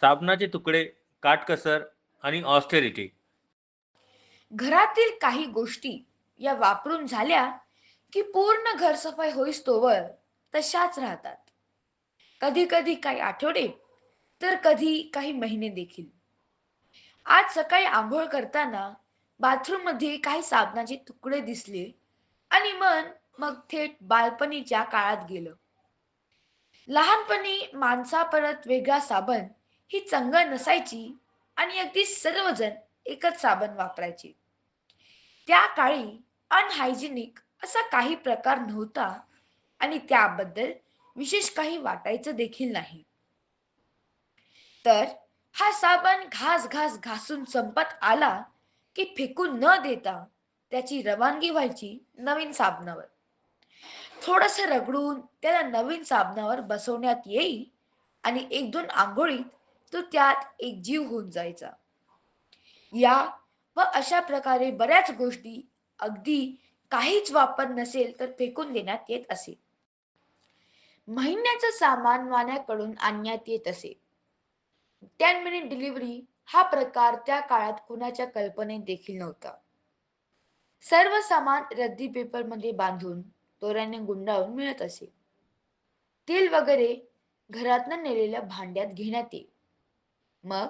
साबणाचे तुकडे, काटकसर आणि ऑस्टेरिटी. घरातील काही गोष्टी या वापरून झाल्या की पूर्ण घर सफाई होईस्तोवर तशाच राहतात. कधी कधी काही आठवडे तर कधी काही महिने देखील. आज सकाळी आंघोळ करताना बाथरूम मध्ये काही साबणाचे तुकडे दिसले आणि मन मग थेट बालपणीच्या काळात गेलं. लहानपणी माणसा परत वेगळा साबण ही चंगळ नसायची आणि अगदी सर्वजण एकच साबण वापरायचे. त्या काळी अनहायजेनिक असा काही प्रकार नव्हता आणि त्याबद्दल विशेष काही वाटायचं देखील नाही. तर हा साबण घास घास घासून संपत आला की फेकून न देता त्याची रवानगी व्हायची नवीन साबणावर. थोडस रगडून त्याला नवीन साबणावर बसवण्यात येई आणि एक दोन आंघोळीत तो त्यात एक जीव होऊन जायचा. या व अशा प्रकारे बऱ्याच गोष्टी अगदी काहीच वापर नसेल तर फेकून देण्यात येत असे. महिन्याचं सामान वाण्याकडून आणण्यात येत असे. 10 मिनिट डिलिव्हरी हा प्रकार त्या काळात कुणाच्या कल्पनेत देखील नव्हता. सर्व सामान रद्दी पेपरमध्ये बांधून दोऱ्याने गुंडाळून मिळत असे. तेल वगैरे घरातनं नेलेल्या भांड्यात घेण्यात येई. मग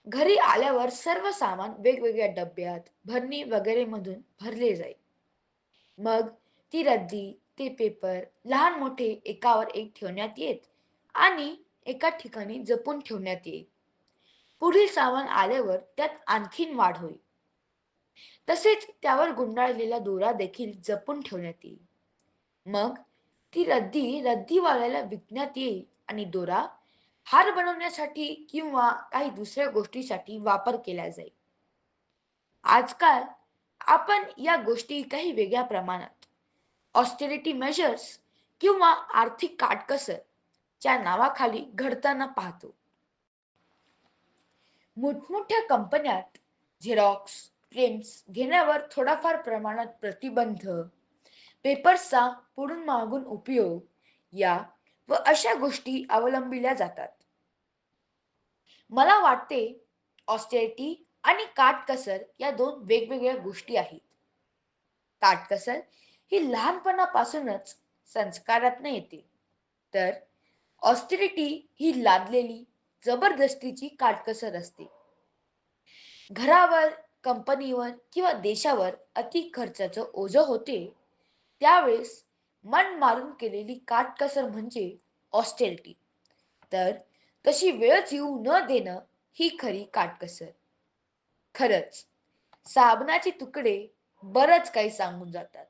घरी आल्यावर सर्व सामान वेगवेगळ्या डब्यात भरणी वगैरे मधून भरले जाई. मग ती रद्दी ते पेपर लहान मोठे एकावर एक ठेवण्यात येत आणि एका ठिकाणी जपून ठेवण्यात येईल. पुढील सामान आल्यावर त्यात आणखीन वाढ होईल. तसेच त्यावर गुंडाळलेला दोरा देखील जपून ठेवण्यात येईल. मग ती रद्दी रद्दीवाल्याला विकण्यात येईल आणि दोरा हार बनवण्यासाठी किंवा काही दुसऱ्या गोष्टीसाठी वापर केला जाईल. आजकाल आपण या गोष्टी काही वेगळ्या प्रमाणात ऑस्टेरिटी मेजर्स किंवा आर्थिक काटकसर च्या नावाखाली घडताना पाहतो. मोठमोठ्या कंपन्यात झेरॉक्स प्रिंट्स घेण्यावर थोडाफार प्रमाणात प्रतिबंध, पेपर्सचा पुढून मागून उपयोग या व अशा गोष्टी अवलंबिल्या जातात. मला वाटते ऑस्टेरिटी आणि काटकसर या दोन वेगवेगळ्या गोष्टी आहेत. काटकसर ही लहानपणापासूनच संस्कारातून येते, तर ऑस्टेरिटी ही लादलेली जबरदस्तीची काटकसर असते. घरावर, कंपनीवर किंवा देशावर अति खर्चाचं ओझं होते त्यावेळेस मन मारून केलेली काटकसर म्हणजे ऑस्टेरिटी. तर तशी वेळच येऊ न देणं ही खरी काटकसर. खरंच साबणाचे तुकडे बरंच काही सांगून जातात.